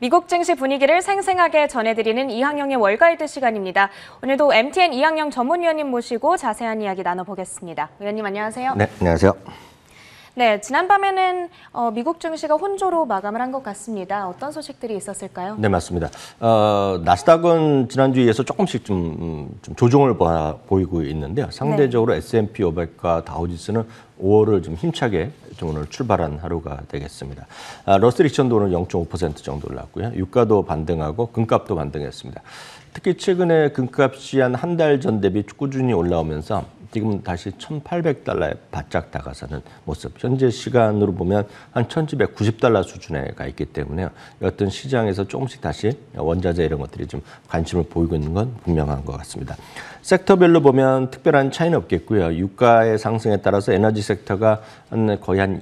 미국 증시 분위기를 생생하게 전해드리는 이항영의 월가이드 시간입니다. 오늘도 MTN 이항영 전문위원님 모시고 자세한 이야기 나눠보겠습니다. 위원님 안녕하세요. 네, 안녕하세요. 네, 지난밤에는 미국 증시가 혼조로 마감을 한 것 같습니다. 어떤 소식들이 있었을까요? 네, 맞습니다. 나스닥은 지난주에 이어서 조금씩 좀 조정을 보이고 있는데요. 상대적으로 네. S&P 500과 다우지수는 5월을 좀 힘차게 좀 오늘 출발한 하루가 되겠습니다. 러셀 2000도 오늘 0.5% 정도 올랐고요. 유가도 반등하고 금값도 반등했습니다. 특히 최근에 금값이 한 달 전 대비 꾸준히 올라오면서 지금 다시 1,800달러에 바짝 다가서는 모습. 현재 시간으로 보면 한 1,790달러 수준에 가 있기 때문에 어떤 시장에서 조금씩 다시 원자재 이런 것들이 좀 관심을 보이고 있는 건 분명한 것 같습니다. 섹터별로 보면 특별한 차이는 없겠고요. 유가의 상승에 따라서 에너지 섹터가 거의 한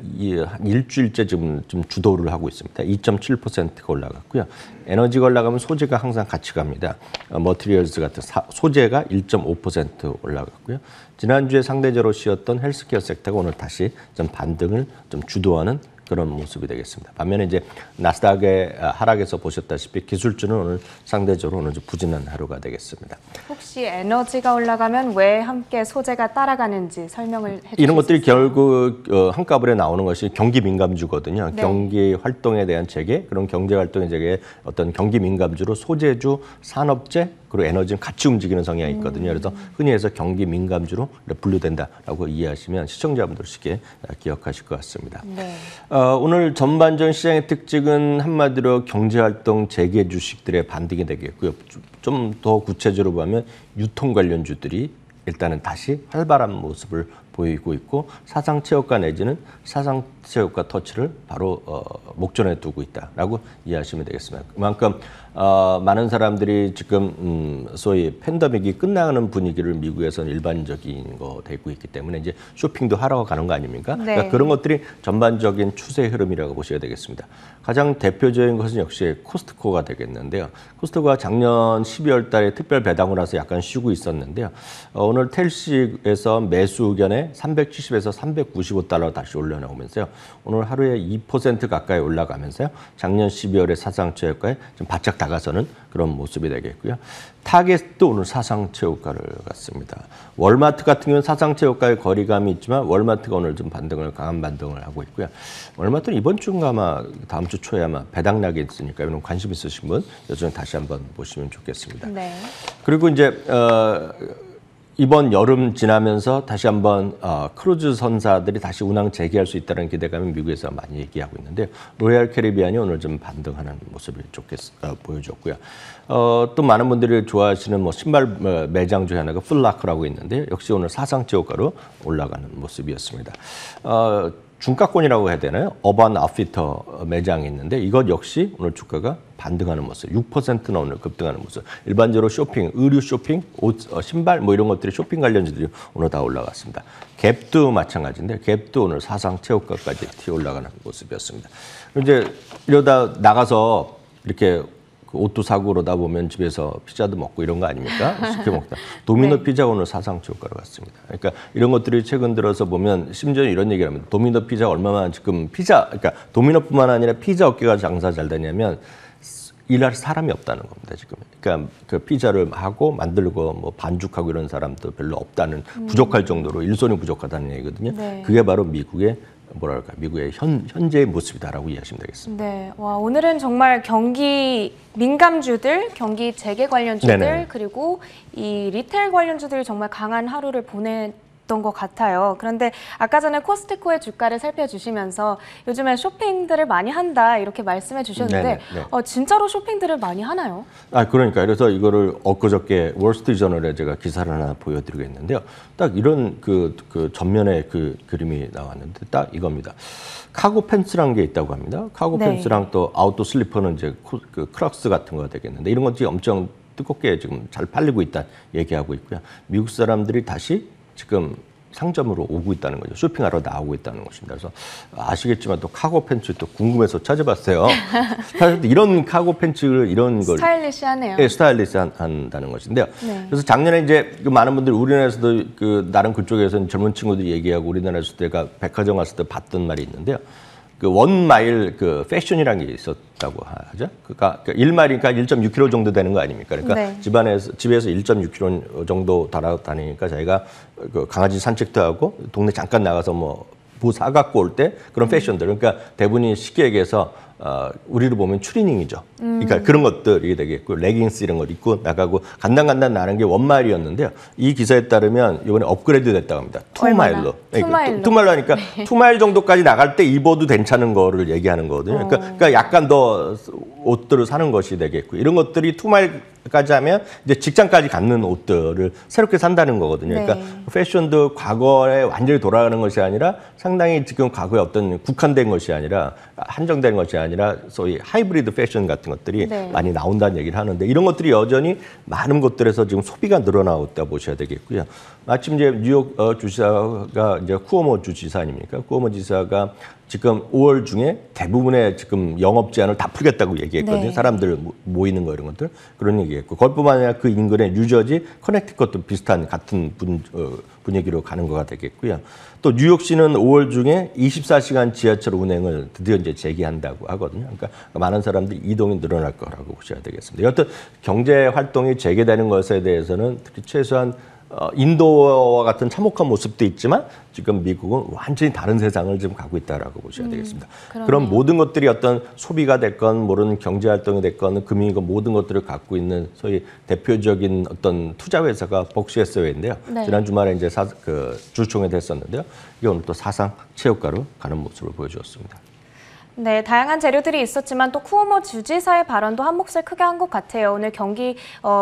일주일째 지금 좀 주도를 하고 있습니다. 2.7%가 올라갔고요. 에너지가 올라가면 소재가 항상 같이 갑니다. 머티리얼즈 같은 소재가 1.5% 올라갔고요. 지난주에 상대적으로 쉬었던 헬스케어 섹터가 오늘 다시 좀 반등을 좀 주도하는 그런 모습이 되겠습니다. 반면에 이제 나스닥의 하락에서 보셨다시피 기술주는 오늘 상대적으로 오늘 좀 부진한 하루가 되겠습니다. 혹시 에너지가 올라가면 왜 함께 소재가 따라가는지 설명을 해주실 이런 것들이 수 있어요? 결국 한꺼번에 나오는 것이 경기 민감주거든요. 네. 경기 활동에 대한 재개, 그런 경제 활동의 재개에 어떤 경기 민감주로 소재주, 산업재, 그리고 에너지는 같이 움직이는 성향이 있거든요. 그래서 흔히 해서 경기 민감주로 분류된다라고 이해하시면 시청자분들 쉽게 기억하실 것 같습니다. 네. 오늘 전반전 시장의 특징은 한마디로 경제활동 재개 주식들의 반등이 되겠고요. 좀 더 구체적으로 보면 유통 관련주들이 일단은 다시 활발한 모습을 보이고 있고 사상체육과 내지는 사상체육과 터치를 바로 목전에 두고 있다라고 이해하시면 되겠습니다. 그만큼 많은 사람들이 지금 소위 팬데믹이 끝나가는 분위기를 미국에서는 일반적인 거 되고 있기 때문에 이제 쇼핑도 하러 가는 거 아닙니까? 네. 그러니까 그런 것들이 전반적인 추세 흐름이라고 보셔야 되겠습니다. 가장 대표적인 것은 역시 코스트코가 되겠는데요. 코스트코가 작년 12월 달에 특별 배당을 해서 약간 쉬고 있었는데요. 오늘 텔시에서 매수 의견에 370에서 395달러 다시 올려나오면서요. 오늘 하루에 2% 가까이 올라가면서요. 작년 12월에 사상체육가에 좀 바짝 다가서는 그런 모습이 되겠고요. 타겟도 오늘 사상체육가를 갔습니다. 월마트 같은 경우는 사상체육가의 거리감이 있지만 월마트가 오늘 좀 강한 반등을 하고 있고요. 월마트는 이번 주인가 아마 다음 주 초에 아마 배당 나게 있으니까 이런 관심 있으신 분 요즘 다시 한번 보시면 좋겠습니다. 네. 그리고 이제 이번 여름 지나면서 다시 한번 크루즈 선사들이 다시 운항 재개할 수 있다는 기대감이 미국에서 많이 얘기하고 있는데요. 로얄 캐리비안이 오늘 좀 반등하는 모습을 보여줬고요. 또 많은 분들이 좋아하시는 뭐 신발 매장 중에 하나가 플라크라고 있는데요. 역시 오늘 사상체육가로 올라가는 모습이었습니다. 중가권이라고 해야 되나요? 어반 아웃피터 매장이 있는데 이것 역시 오늘 주가가 반등하는 모습, 6%나 오늘 급등하는 모습. 일반적으로 쇼핑, 의류 쇼핑, 옷, 신발 뭐 이런 것들이 쇼핑 관련주들이 오늘 다 올라갔습니다. 갭도 마찬가지인데 갭도 오늘 사상체육가까지 튀어 올라가는 모습이었습니다. 이제 이러다 나가서 이렇게 옷도 사고 그러다 보면 집에서 피자도 먹고 이런 거 아닙니까? 쉽게 먹다. 도미노 네. 피자가 오늘 사상체육가로 갔습니다. 그러니까 이런 것들이 최근 들어서 보면 심지어 이런 얘기를 합니다. 도미노 피자가 얼마나 지금 그러니까 도미노뿐만 아니라 피자 업계가 장사 잘 되냐면 일할 사람이 없다는 겁니다, 지금. 그러니까 그 피자를 하고 만들고 뭐 반죽하고 이런 사람도 별로 없다는 부족할 정도로 일손이 부족하다는 얘기거든요. 네. 그게 바로 미국의 현재의 모습이다라고 이해하시면 되겠습니다. 네, 와 오늘은 정말 경기 민감주들, 경기 재개 관련주들 네네. 그리고 이 리테일 관련주들이 정말 강한 하루를 보냈던 것 같아요. 그런데 아까 전에 코스트코의 주가를 살펴주시면서 요즘에 쇼핑들을 많이 한다 이렇게 말씀해 주셨는데 진짜로 쇼핑들을 많이 하나요? 그러니까 그래서 이거를 엊그저께 월스트리트저널에 제가 기사를 하나 보여드리겠는데요. 딱 이런 그 전면에 그 그림이 나왔는데 딱 이겁니다. 카고 팬츠라는 게 있다고 합니다. 카고 네. 팬츠랑 또 아웃도어 슬리퍼는 이제 그 크락스 같은 거 되겠는데 이런 것들이 엄청 뜨겁게 지금 잘 팔리고 있다 얘기하고 있고요. 미국 사람들이 다시 지금 상점으로 오고 있다는 거죠. 쇼핑하러 나오고 있다는 것입니다. 그래서 아시겠지만 또 카고 팬츠 또 궁금해서 찾아봤어요. 사실 이런 카고 팬츠를 이런 걸 스타일리시하네요. 네, 스타일리시한다는 것인데요. 네. 그래서 작년에 이제 많은 분들이 우리나라에서도 나름 그쪽에서는 젊은 친구들이 얘기하고 우리나라에서 내가 백화점 갔을 때 봤던 말이 있는데요. 그 원마일 그 패션이라는 게 있었다고 하죠. 그러니까 1마일이니까 1.6km 정도 되는 거 아닙니까? 그러니까 네. 집에서 1.6km 정도 달아다니니까 자기가 그 강아지 산책도 하고 동네 잠깐 나가서 뭐 사갖고 올 때 그런 패션들. 그러니까 대부분이 쉽게 얘기해서 우리로 보면 추리닝이죠. 그러니까 그런 것들이 되겠고 레깅스 이런 걸 입고 나가고 간당간당 나는 게 원마일이었는데요. 이 기사에 따르면 이번에 업그레이드 됐다고 합니다. 투마일로. 투마일로 하니까 투마일 정도까지 나갈 때 입어도 괜찮은 거를 얘기하는 거거든요. 그러니까 약간 더 옷들을 사는 것이 되겠고 이런 것들이 투마일까지 하면 이제 직장까지 갖는 옷들을 새롭게 산다는 거거든요. 그러니까 패션도 과거에 완전히 돌아가는 것이 아니라 상당히 지금 과거에 어떤 국한된 것이 아니라 한정된 것이 아니라 소위 하이브리드 패션 같은 것들이 많이 나온다는 얘기를 하는데 이런 것들이 여전히 많은 곳들에서 지금 소비가 늘어나고 있다 보셔야 되겠고요. 마침 이제 뉴욕 주지사가 이제 쿠오모 주지사 아닙니까? 쿠오모 지사가 지금 5월 중에 대부분의 지금 영업 제한을 다 풀겠다고 얘기했거든요. 사람들 모이는 거 이런 것들 그런 얘기했고 그것뿐만 아니라 그 인근의 뉴저지, 커넥티컷도 비슷한 같은 분위기로 가는 거가 되겠고요. 또 뉴욕시는 5월 중에 24시간 지하철 운행을 드디어 이제 재개한다고 하거든요. 그러니까 많은 사람들이 이동이 늘어날 거라고 보셔야 되겠습니다. 여튼 경제 활동이 재개되는 것에 대해서는 특히 최소한 인도와 같은 참혹한 모습도 있지만 지금 미국은 완전히 다른 세상을 지금 가고 있다라고 보셔야 되겠습니다. 그런 모든 것들이 어떤 소비가 됐건 모르는 경제 활동이 됐건 금융이건 모든 것들을 갖고 있는 소위 대표적인 어떤 투자 회사가 벅시에서웨이인데요. 지난 주말에 이제 주총회 됐었는데요. 이게 오늘 또 사상 최고가로 가는 모습을 보여주었습니다. 네, 다양한 재료들이 있었지만 또 쿠오모 주지사의 발언도 한 몫을 크게 한 것 같아요. 오늘 경기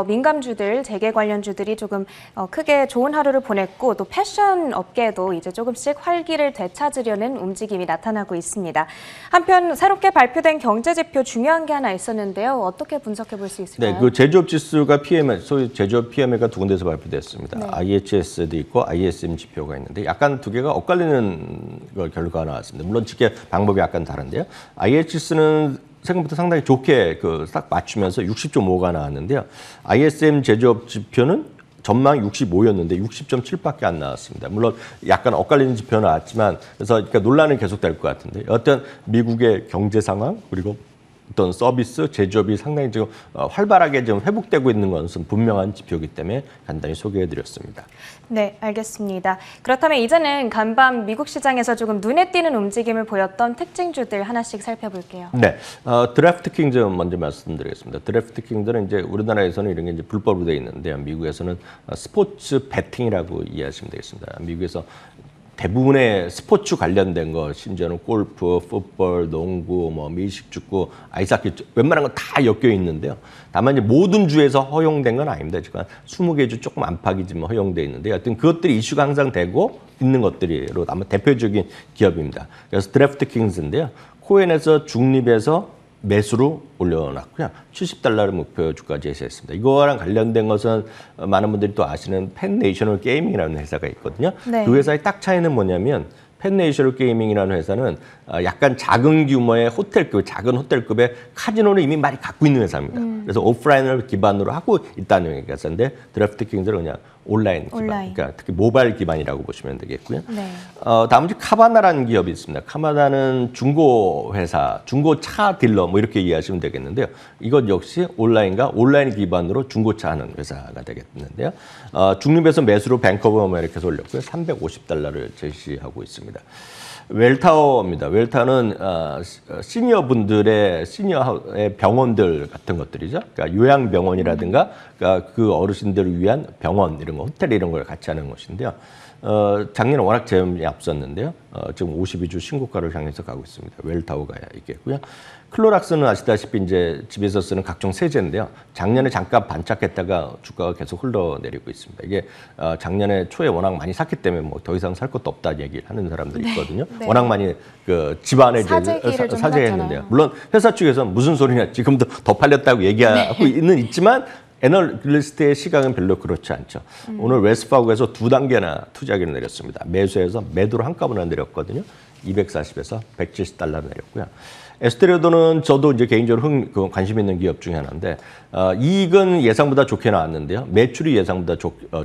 민감주들, 재계 관련주들이 조금 크게 좋은 하루를 보냈고 또 패션 업계도 이제 조금씩 활기를 되찾으려는 움직임이 나타나고 있습니다. 한편 새롭게 발표된 경제 지표 중요한 게 하나 있었는데요. 어떻게 분석해 볼 수 있을까요? 네, 그 제조업 지수가 PMI, 소위 제조업 PMI가 두 군데서 발표됐습니다. IHS도 있고 ISM 지표가 있는데 약간 두 개가 엇갈리는 결과가 나왔습니다. 물론 집계 방법이 약간 다른데요. IHS는 생각보다 상당히 좋게 딱 맞추면서 60.5가 나왔는데요. ISM 제조업 지표는 전망 65였는데 60.7밖에 안 나왔습니다. 물론 약간 엇갈리는 지표는 나왔지만 그래서 그러니까 논란은 계속될 것 같은데 어떤 미국의 경제 상황 그리고 어떤 서비스, 제조업이 상당히 지금 활발하게 지금 회복되고 있는 것은 분명한 지표이기 때문에 간단히 소개해드렸습니다. 네, 알겠습니다. 그렇다면 이제는 간밤 미국 시장에서 조금 눈에 띄는 움직임을 보였던 특징주들 하나씩 살펴볼게요. 네, 드래프트킹즈 먼저 말씀드리겠습니다. 드래프트킹즈는 이제 우리나라에서는 이런 게 이제 불법으로 되어 있는데요. 미국에서는 스포츠 베팅이라고 이해하시면 되겠습니다. 미국에서 대부분의 스포츠 관련된 거, 심지어는 골프, 풋볼, 농구, 뭐 미식축구, 아이스하키 웬만한 건 다 엮여 있는데요. 다만 이제 모든 주에서 허용된 건 아닙니다. 지금 20개 주 조금 안팎이지만 허용돼 있는데, 하여튼 그것들이 이슈가 항상 되고 있는 것들이로 아마 대표적인 기업입니다. 그래서 드래프트킹즈인데요. 코인에서 중립에서 매수로 올려놨고요. $70를 목표 주가 제시했습니다. 이거랑 관련된 것은 많은 분들이 또 아시는 펜네이셔널 게이밍이라는 회사가 있거든요. 그 회사의 딱 차이는 뭐냐면 펜네이셔널 게이밍이라는 회사는 약간 작은 규모의 호텔급, 작은 호텔급의 카지노를 이미 많이 갖고 있는 회사입니다. 그래서 오프라인을 기반으로 하고 있다는 회사인데 드래프트킹즈는 그냥 온라인 기반, 그러니까 특히 모바일 기반이라고 보시면 되겠고요. 다음 주 카바나라는 기업이 있습니다. 카바나는 중고 회사, 중고차 딜러 뭐 이렇게 이해하시면 되겠는데요. 이것 역시 온라인과 온라인 기반으로 중고차 하는 회사가 되겠는데요. 중립에서 매수로 뱅크 오브 아메리카에서 올렸고요. $350를 제시하고 있습니다. 웰타워입니다. 웰타워는 시니어의 병원들 같은 것들이죠. 그러니까 요양병원이라든가 그러니까 그 어르신들을 위한 병원 이런 거, 호텔 이런 걸 같이 하는 것인데요. 작년에 워낙 재험이 앞섰는데요. 지금 52주 신고가를 향해서 가고 있습니다. 웰타워가 있겠고요. 클로락스는 아시다시피 이제 집에서 쓰는 각종 세제인데요. 작년에 잠깐 반짝했다가 주가가 계속 흘러내리고 있습니다. 이게 작년에 초에 워낙 많이 샀기 때문에 뭐 더 이상 살 것도 없다는 얘기를 하는 사람들이 있거든요. 워낙 많이 그 집안에 사재했는데요. 물론 회사 측에서 무슨 소리냐 지금도 더 팔렸다고 얘기하고 있지만 애널리스트의 시각은 별로 그렇지 않죠. 오늘 웨스파고에서 2단계나 투자기를 내렸습니다. 매수해서 매도로 한꺼번에 내렸거든요. 240에서 $170 내렸고요. 에스테레오도는 저도 이제 개인적으로 관심 있는 기업 중에 하나인데 이익은 예상보다 좋게 나왔는데요. 매출이 예상보다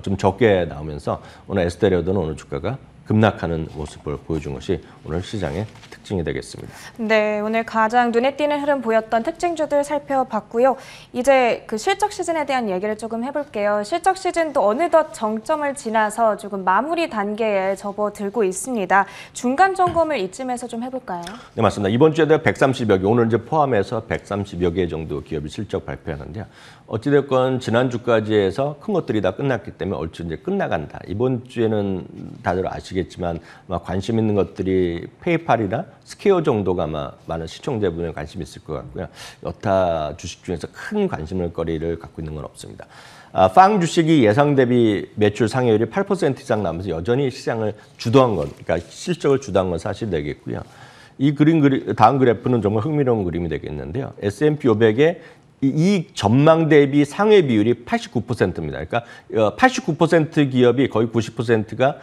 좀 적게 나오면서 오늘 에스테레오도는 오늘 주가가 급락하는 모습을 보여준 것이 오늘 시장의 특징이 되겠습니다. 네, 오늘 가장 눈에 띄는 흐름 보였던 특징주들 살펴봤고요. 이제 그 실적 시즌에 대한 얘기를 조금 해볼게요. 실적 시즌도 어느덧 정점을 지나서 조금 마무리 단계에 접어들고 있습니다. 중간 점검을 이쯤에서 좀 해볼까요? 네, 맞습니다. 이번 주에도 130여 개, 오늘 이제 포함해서 130여 개 정도 기업이 실적 발표하는데요. 어찌됐건 지난주까지 해서 큰 것들이 다 끝났기 때문에 얼추 이제 끝나간다. 이번 주에는 다들 아시겠지만 아마 관심 있는 것들이 페이팔이나 스퀘어 정도가 아마 많은 시청자분에 관심이 있을 것 같고요. 여타 주식 중에서 큰 관심을 거리를 갖고 있는 건 없습니다. 빵 주식이 예상 대비 매출 상회율이 8% 이상 나면서 여전히 시장을 주도한 건, 그러니까 실적을 주도한 건 사실 되겠고요. 이 다음 그래프는 정말 흥미로운 그림이 되겠는데요. S&P 500의 이익 전망 대비 상회 비율이 89%입니다. 그러니까 89% 기업이 거의 90%가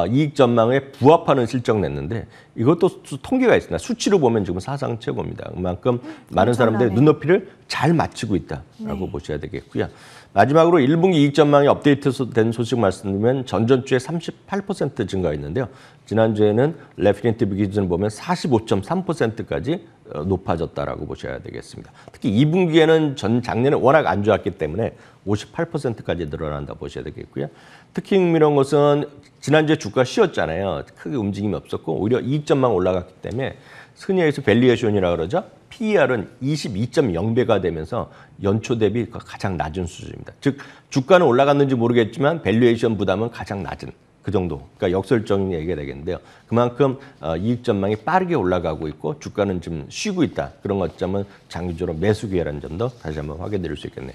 이익 전망에 부합하는 실적 냈는데 이것도 통계가 있습니다. 수치로 보면 지금 사상 최고입니다. 그만큼 많은 사람들이 눈높이를 잘 맞추고 있다라고 보셔야 되겠고요. 마지막으로 1분기 이익 전망이 업데이트된 소식 말씀드리면 전전주에 38% 증가했는데요. 지난주에는 레피니티브 기준을 보면 45.3%까지 높아졌다라고 보셔야 되겠습니다. 특히 2분기에는 작년에 워낙 안 좋았기 때문에 58%까지 늘어난다 보셔야 되겠고요. 특히 흥미로운 것은 지난주에 주가 쉬었잖아요. 크게 움직임이 없었고 오히려 이익 전망 올라갔기 때문에 흔히 해서 밸류에이션이라고 그러죠. PER은 22.0배가 되면서 연초 대비 가장 낮은 수준입니다. 즉 주가는 올라갔는지 모르겠지만 밸류에이션 부담은 가장 낮은 그 정도. 그러니까 역설적인 얘기가 되겠는데요. 그만큼 이익 전망이 빠르게 올라가고 있고 주가는 좀 쉬고 있다. 그런 것점은 장기적으로 매수 기회라는 점도 다시 한번 확인해 드릴 수 있겠네요.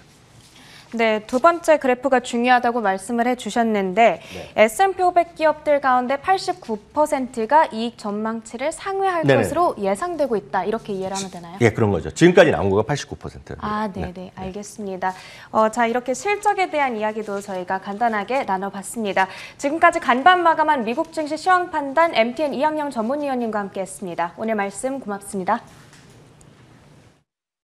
네, 두 번째 그래프가 중요하다고 말씀을 해주셨는데 S&P 500 기업들 가운데 89%가 이익 전망치를 상회할 것으로 예상되고 있다. 이렇게 이해를 하면 되나요? 예, 그런 거죠. 지금까지 나온 거가 89%. 아, 네네. 알겠습니다. 자, 이렇게 실적에 대한 이야기도 저희가 간단하게 나눠봤습니다. 지금까지 간밤 마감한 미국 증시 시황 판단 MTN 이학영 전문위원님과 함께했습니다. 오늘 말씀 고맙습니다.